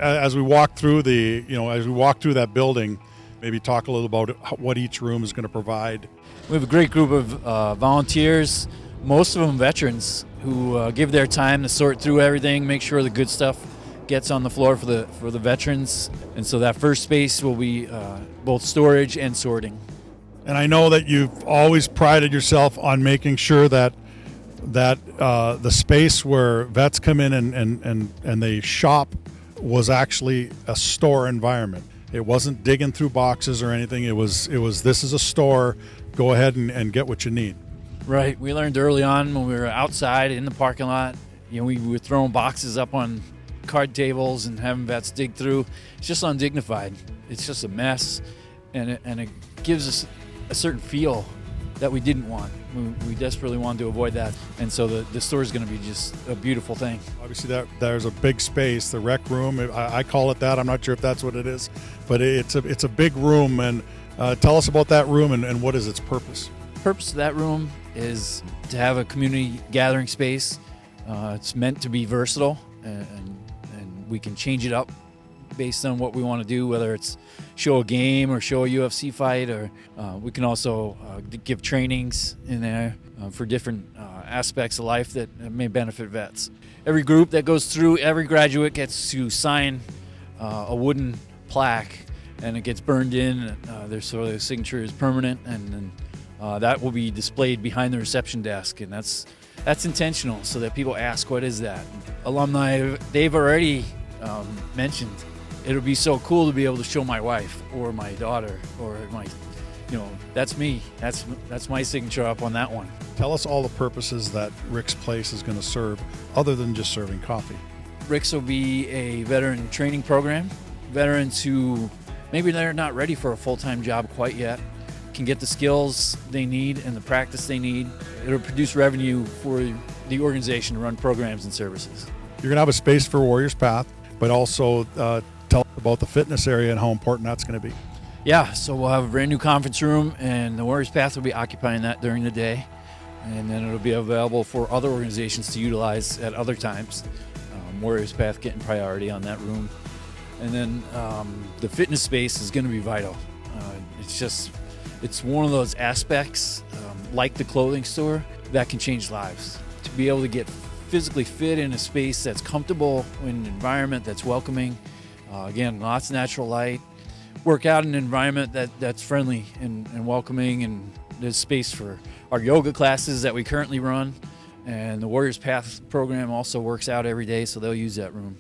as we walk through that building, maybe talk a little about what each room is going to provide. We have a great group of volunteers, most of them veterans, who give their time to sort through everything, make sure the good stuff gets on the floor for the veterans. And so that first space will be both storage and sorting. And I know that you've always prided yourself on making sure that the space where vets come in and they shop was actually a store environment. It wasn't digging through boxes or anything. It was this is a store. Go ahead and get what you need. Right. We learned early on when we were outside in the parking lot, we were throwing boxes up on card tables and having vets dig through. It's just undignified. It's just a mess, and it gives us a certain feel that we didn't want. We desperately wanted to avoid that, and so the store is going to be just a beautiful thing. Obviously, there's a big space, the rec room. I call it that. I'm not sure if that's what it is, but it's a big room. And tell us about that room and what is its purpose. The purpose of that room is to have a community gathering space. It's meant to be versatile, and we can change it up based on what we want to do, whether it's show a game or show a UFC fight, or we can also give trainings in there for different aspects of life that may benefit vets. Every group that goes through, every graduate gets to sign a wooden plaque, and it gets burned in. Their signature is permanent, and that will be displayed behind the reception desk, and that's intentional so that people ask, what is that? Alumni, they've already mentioned, it'll be so cool to be able to show my wife or my daughter or my, that's me. That's my signature up on that one. Tell us all the purposes that Rick's Place is going to serve other than just serving coffee. Rick's will be a veteran training program. Veterans who maybe they're not ready for a full-time job quite yet can get the skills they need and the practice they need. It'll produce revenue for the organization to run programs and services. You're going to have a space for Warriors Path, but also tell us about the fitness area and how important that's going to be. Yeah, so we'll have a brand new conference room, and the Warriors Path will be occupying that during the day, and then it'll be available for other organizations to utilize at other times. Warriors Path getting priority on that room. And then the fitness space is going to be vital. It's one of those aspects, like the clothing store, that can change lives. To be able to get physically fit in a space that's comfortable, in an environment that's welcoming, again, lots of natural light, work out in an environment that's friendly and welcoming, and there's space for our yoga classes that we currently run, and the Warriors Path program also works out every day, so they'll use that room.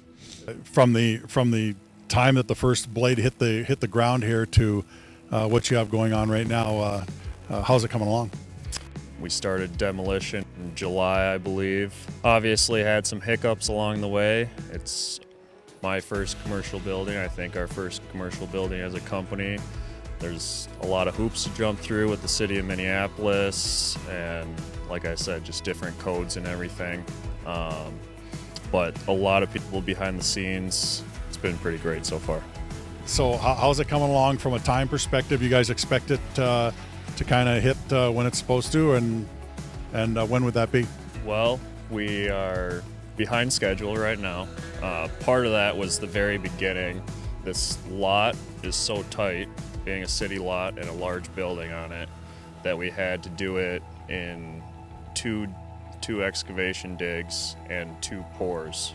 From the time that the first blade hit the ground here to what you have going on right now, how's it coming along? We started demolition in July, I believe. Obviously had some hiccups along the way. It's my first commercial building, I think our first commercial building as a company. There's a lot of hoops to jump through with the city of Minneapolis, and like I said, just different codes and everything. But a lot of people behind the scenes. It's been pretty great so far. So how's it coming along from a time perspective? You guys expect it to kind of hit when it's supposed to, and when would that be? Well, we are behind schedule right now. Part of that was the very beginning. This lot is so tight, being a city lot and a large building on it, that we had to do it in two excavation digs and 2 pours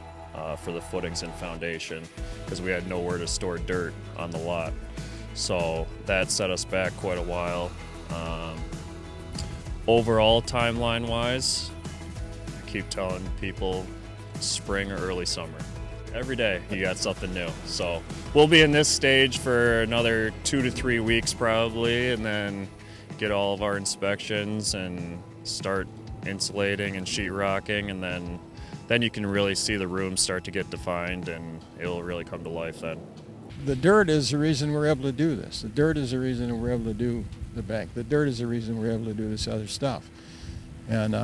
for the footings and foundation, because we had nowhere to store dirt on the lot. So that set us back quite a while. Overall, timeline-wise, I keep telling people spring or early summer. Every day you got something new. So we'll be in this stage for another 2 to 3 weeks probably, and then get all of our inspections and start insulating and sheetrocking, and then you can really see the room start to get defined, and it'll really come to life then. The dirt is the reason we're able to do this. The dirt is the reason we're able to do the bank. The dirt is the reason we're able to do this other stuff. And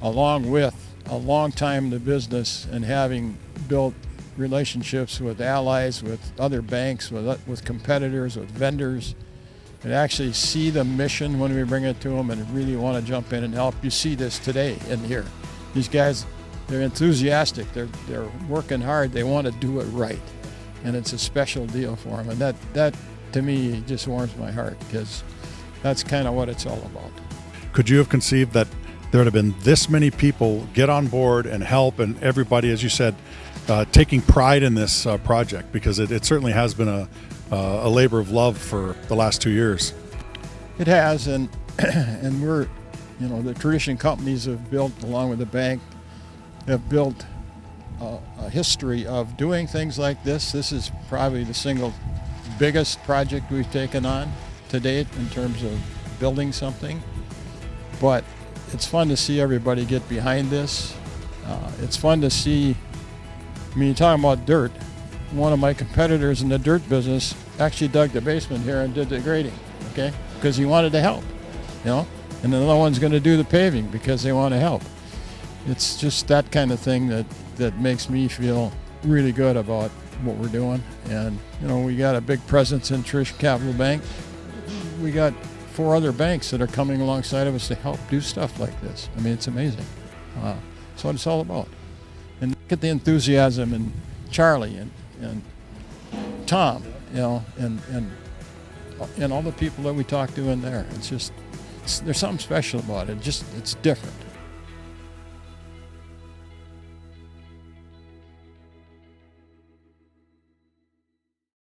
along with a long time in the business and having built relationships with allies, with other banks, with competitors, with vendors, and actually see the mission when we bring it to them and really want to jump in and help. You see this today in here. These guys, they're enthusiastic. They're working hard. They want to do it right. and it's a special deal for them. And that to me just warms my heart, because that's kind of what it's all about. Could you have conceived that there would have been this many people get on board and help, and everybody, as you said, taking pride in this project? Because it certainly has been a labor of love for the last 2 years. It has, and and we're, the tradition companies have built, along with the bank, have built a history of doing things like this. This is probably the single biggest project we've taken on to date in terms of building something. But it's fun to see everybody get behind this. It's fun to see, you're talking about dirt. One of my competitors in the dirt business actually dug the basement here and did the grading, okay? Because he wanted to help, and another one's going to do the paving because they want to help. It's just that kind of thing that makes me feel really good about what we're doing. And, we got a big presence in Trish Capital Bank. We got 4 other banks that are coming alongside of us to help do stuff like this. I mean, it's amazing. That's what it's all about. And look at the enthusiasm in Charlie and Tom, and all the people that we talked to in there. It's just, there's something special about it. It's different.